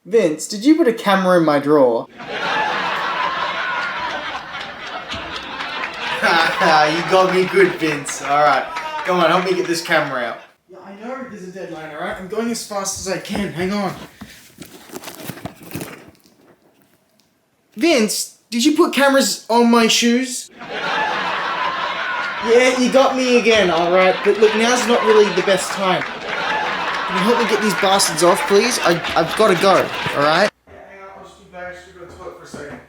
Vince, did you put a camera in my drawer? You got me good, Vince. Alright, come on, help me get this camera out. Yeah, I know there's a deadline, alright? I'm going as fast as I can. Hang on. Vince, did you put cameras on my shoes? Yeah, you got me again, alright. But look, now's not really the best time. Can you help me get these bastards off, please? I've got to go, alright? Yeah, hang on, I'll just be back. I should go to the toilet for a second.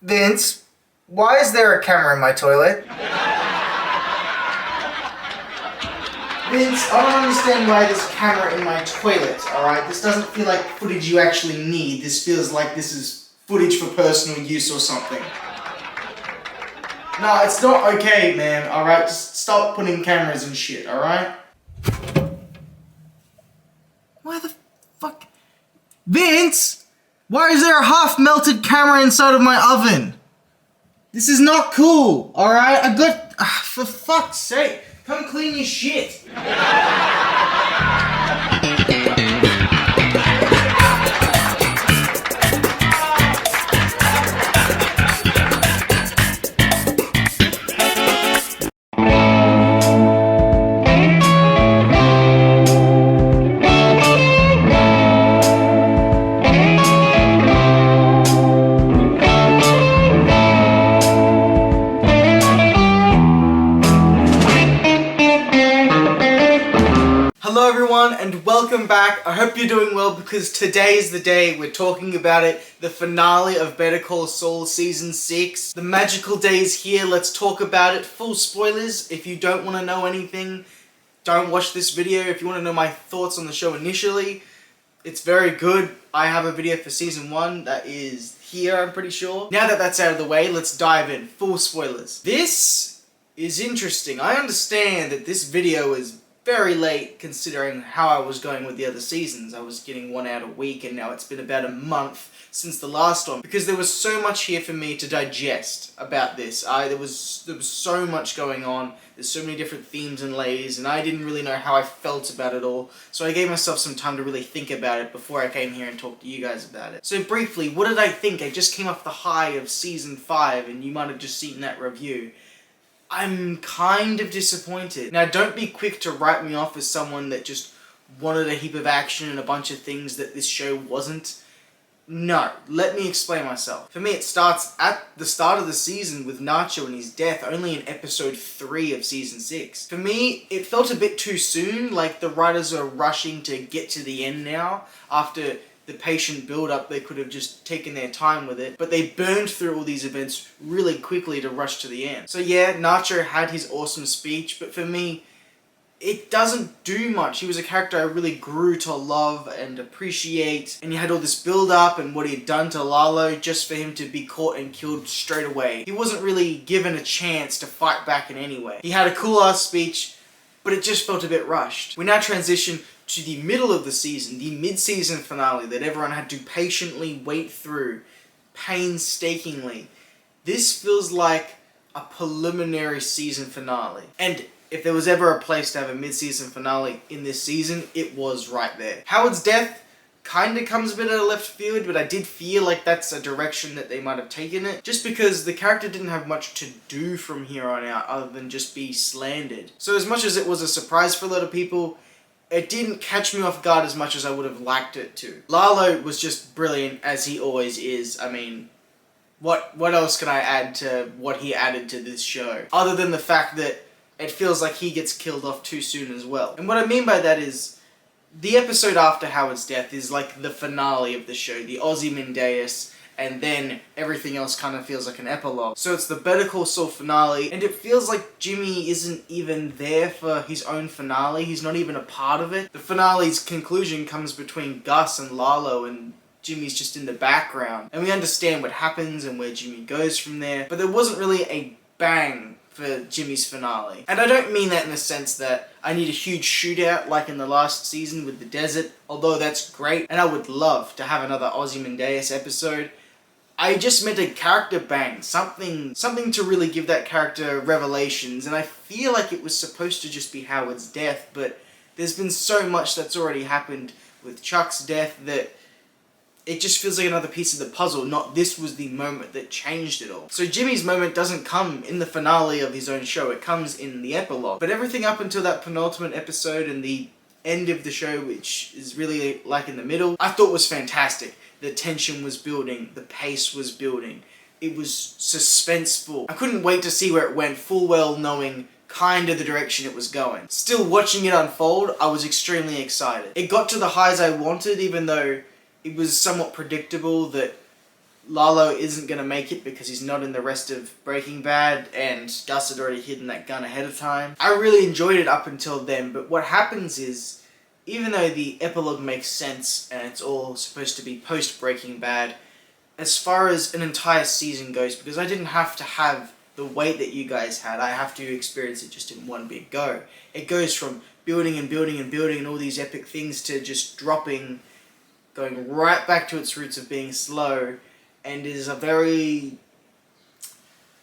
Vince, why is there a camera in my toilet? Vince, I don't understand why there's a camera in my toilet, alright? This doesn't feel like footage you actually need. This feels like this is footage for personal use or something. No, it's not okay, man, alright? Just stop putting cameras and shit, alright? Why the fuck? Vince! Why is there a half-melted camera inside of my oven? This is not cool, alright? I got... for fuck's sake, come clean your shit. Hello everyone and welcome back. I hope you're doing well because today is the day we're talking about it. The finale of Better Call Saul Season 6. The magical day is here. Let's talk about it. Full spoilers. If you don't want to know anything, don't watch this video. If you want to know my thoughts on the show initially, it's very good. I have a video for Season 1 that is here, I'm pretty sure. Now that that's out of the way, let's dive in. Full spoilers. This is interesting. I understand that this video is very late considering how I was going with the other seasons. I was getting one out a week and now it's been about a month since the last one because there was so much here for me to digest about this. There was so much going on. There's so many different themes and layers and I didn't really know how I felt about it all. So I gave myself some time to really think about it before I came here and talked to you guys about it. So briefly, what did I think? I just came off the high of Season 5 and you might have just seen that review. I'm kind of disappointed. Now, don't be quick to write me off as someone that just wanted a heap of action and a bunch of things that this show wasn't. No, let me explain myself. For me, it starts at the start of the season with Nacho and his death, only in episode 3 of Season 6. For me, it felt a bit too soon, like the writers are rushing to get to the end now, after the patient build-up. They could have just taken their time with it, but they burned through all these events really quickly to rush to the end. So yeah, Nacho had his awesome speech, but for me, it doesn't do much. He was a character I really grew to love and appreciate, and you had all this build-up and what he had done to Lalo just for him to be caught and killed straight away. He wasn't really given a chance to fight back in any way. He had a cool-ass speech, but it just felt a bit rushed. We now transition to the middle of the season, the mid-season finale that everyone had to patiently wait through, painstakingly. This feels like a preliminary season finale. And if there was ever a place to have a mid-season finale in this season, it was right there. Howard's death kinda comes a bit out of left field, but I did feel like that's a direction that they might have taken it, just because the character didn't have much to do from here on out other than just be slandered. So as much as it was a surprise for a lot of people, it didn't catch me off guard as much as I would have liked it to. Lalo was just brilliant, as he always is. I mean, what else can I add to what he added to this show? Other than the fact that it feels like he gets killed off too soon as well. And what I mean by that is, the episode after Howard's death is like the finale of the show, the Ozymandias, and then everything else kind of feels like an epilogue. So it's the Better Call Saul finale, and it feels like Jimmy isn't even there for his own finale. He's not even a part of it. The finale's conclusion comes between Gus and Lalo, and Jimmy's just in the background. And we understand what happens and where Jimmy goes from there, but there wasn't really a bang for Jimmy's finale. And I don't mean that in the sense that I need a huge shootout like in the last season with the desert, although that's great, and I would love to have another Ozymandias episode. I just meant a character bang, something to really give that character revelations, and I feel like it was supposed to just be Howard's death, but there's been so much that's already happened with Chuck's death that it just feels like another piece of the puzzle, not this was the moment that changed it all. So Jimmy's moment doesn't come in the finale of his own show, it comes in the epilogue. But everything up until that penultimate episode and the end of the show, which is really like in the middle, I thought was fantastic. The tension was building, the pace was building, it was suspenseful. I couldn't wait to see where it went, full well knowing kind of the direction it was going. Still watching it unfold, I was extremely excited. It got to the highs I wanted, even though it was somewhat predictable that Lalo isn't going to make it because he's not in the rest of Breaking Bad, and Gus had already hidden that gun ahead of time. I really enjoyed it up until then, but what happens is, even though the epilogue makes sense and it's all supposed to be post-Breaking Bad, as far as an entire season goes, because I didn't have to have the weight that you guys had, I have to experience it just in one big go. It goes from building and building and building and all these epic things to just dropping, going right back to its roots of being slow, and is a very,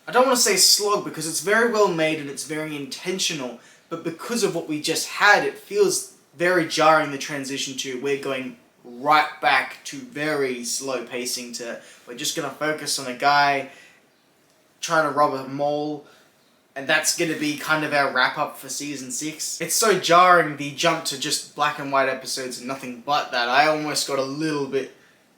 I don't want to say slog because it's very well made and it's very intentional, but because of what we just had, it feels very jarring, the transition to we're going right back to very slow pacing to we're just going to focus on a guy trying to rob a mall, and that's going to be kind of our wrap-up for Season 6. It's so jarring, the jump to just black and white episodes and nothing but that. I almost got a little bit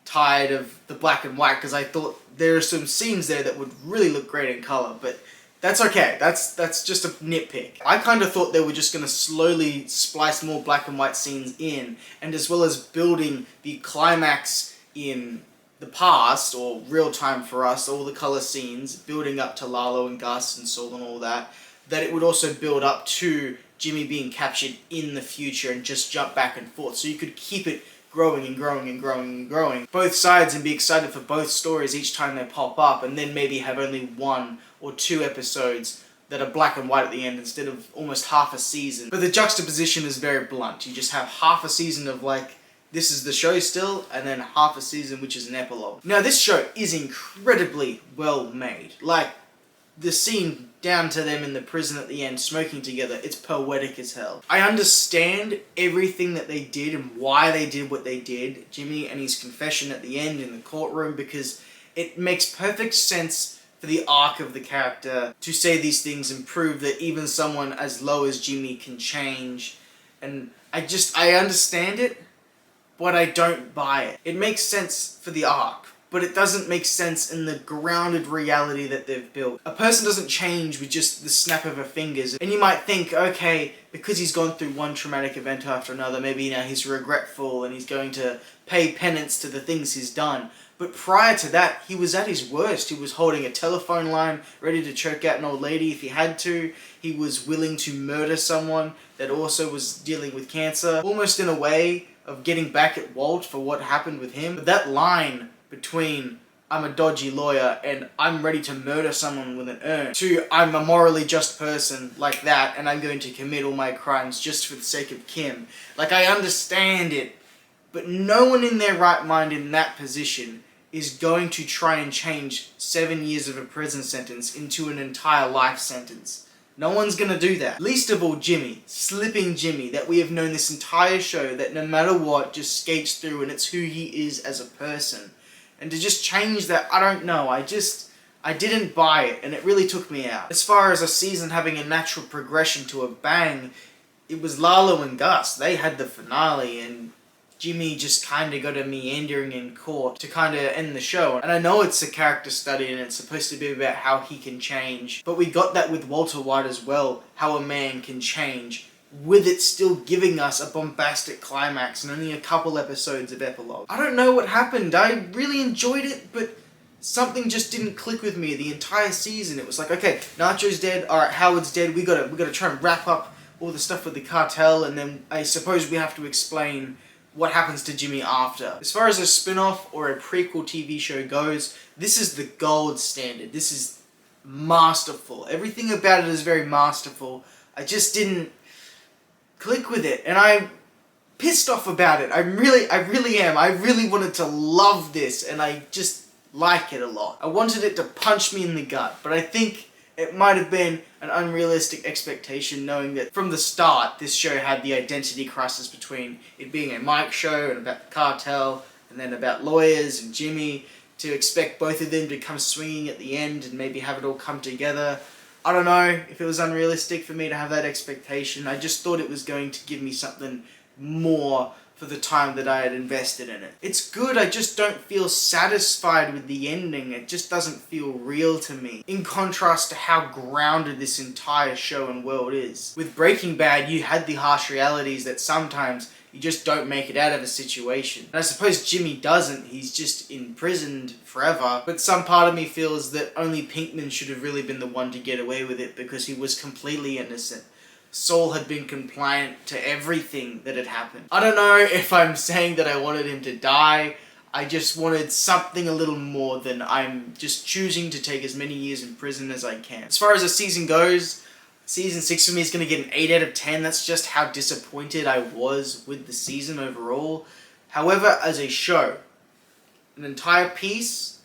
tired of the black and white because I thought there are some scenes there that would really look great in colour, but that's okay. That's just a nitpick. I kind of thought they were just going to slowly splice more black and white scenes in, and as well as building the climax in the past, or real time for us, all the colour scenes, building up to Lalo and Gus and Saul and all that, that it would also build up to Jimmy being captured in the future and just jump back and forth. So you could keep it growing and growing and growing and growing. Both sides, and be excited for both stories each time they pop up, and then maybe have only 1 or 2 episodes that are black and white at the end instead of almost half a season. But the juxtaposition is very blunt. You just have half a season of like, this is the show still, and then half a season which is an epilogue. Now this show is incredibly well made. Like, the scene down to them in the prison at the end, smoking together, it's poetic as hell. I understand everything that they did and why they did what they did, Jimmy and his confession at the end in the courtroom, because it makes perfect sense for the arc of the character to say these things and prove that even someone as low as Jimmy can change. And I understand it, but I don't buy it. It makes sense for the arc, but it doesn't make sense in the grounded reality that they've built. A person doesn't change with just the snap of her fingers, and you might think, okay, because he's gone through one traumatic event after another, maybe now he's regretful and he's going to pay penance to the things he's done. But prior to that, he was at his worst. He was holding a telephone line, ready to choke out an old lady if he had to. He was willing to murder someone that also was dealing with cancer, almost in a way of getting back at Walt for what happened with him. But that line between I'm a dodgy lawyer and I'm ready to murder someone with an urn to I'm a morally just person like that and I'm going to commit all my crimes just for the sake of Kim. Like, I understand it, but no one in their right mind in that position is going to try and change 7 years of a prison sentence into an entire life sentence. No one's gonna do that. Least of all Jimmy, slipping Jimmy, that we have known this entire show, that no matter what, just skates through and it's who he is as a person. And to just change that, I don't know, I didn't buy it, and it really took me out. As far as a season having a natural progression to a bang, it was Lalo and Gus. They had the finale, and Jimmy just kind of got a meandering in court to kind of end the show. And I know it's a character study and it's supposed to be about how he can change, but we got that with Walter White as well, how a man can change, with it still giving us a bombastic climax and only a couple episodes of epilogue. I don't know what happened. I really enjoyed it, but something just didn't click with me the entire season. It was like, okay, Nacho's dead, alright, Howard's dead, we gotta try and wrap up all the stuff with the cartel, and then I suppose we have to explain what happens to Jimmy after. As far as a spin-off or a prequel TV show goes, this is the gold standard. This is masterful. Everything about it is very masterful. I just didn't click with it, and I'm pissed off about it. I really am. I really wanted to love this, and I just like it a lot. I wanted it to punch me in the gut, but I think it might have been an unrealistic expectation, knowing that from the start this show had the identity crisis between it being a Mike show and about the cartel, and then about lawyers and Jimmy, to expect both of them to come swinging at the end and maybe have it all come together. I don't know if it was unrealistic for me to have that expectation. I just thought it was going to give me something more for the time that I had invested in it. It's good, I just don't feel satisfied with the ending. It just doesn't feel real to me. In contrast to how grounded this entire show and world is. With Breaking Bad, you had the harsh realities that sometimes you just don't make it out of a situation. And I suppose Jimmy doesn't, he's just imprisoned forever. But some part of me feels that only Pinkman should have really been the one to get away with it because he was completely innocent. Saul had been compliant to everything that had happened. I don't know if I'm saying that I wanted him to die. I just wanted something a little more than I'm just choosing to take as many years in prison as I can. As far as the season goes, Season 6 for me is going to get an 8 out of 10. That's just how disappointed I was with the season overall. However, as a show, an entire piece,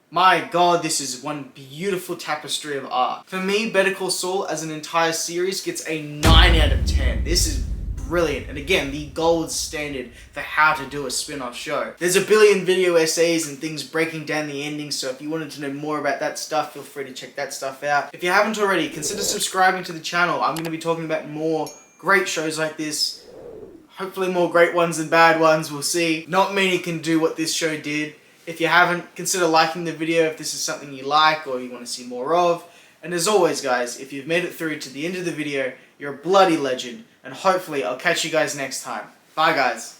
my god, this is one beautiful tapestry of art. For me, Better Call Saul as an entire series gets a 9 out of 10. This is brilliant, and again, the gold standard for how to do a spin-off show. There's a billion video essays and things breaking down the ending, so if you wanted to know more about that stuff, feel free to check that stuff out. If you haven't already, consider subscribing to the channel. I'm going to be talking about more great shows like this. Hopefully more great ones than bad ones, we'll see. Not many can do what this show did. If you haven't, consider liking the video if this is something you like or you want to see more of. And as always guys, if you've made it through to the end of the video, you're a bloody legend. And hopefully I'll catch you guys next time. Bye guys.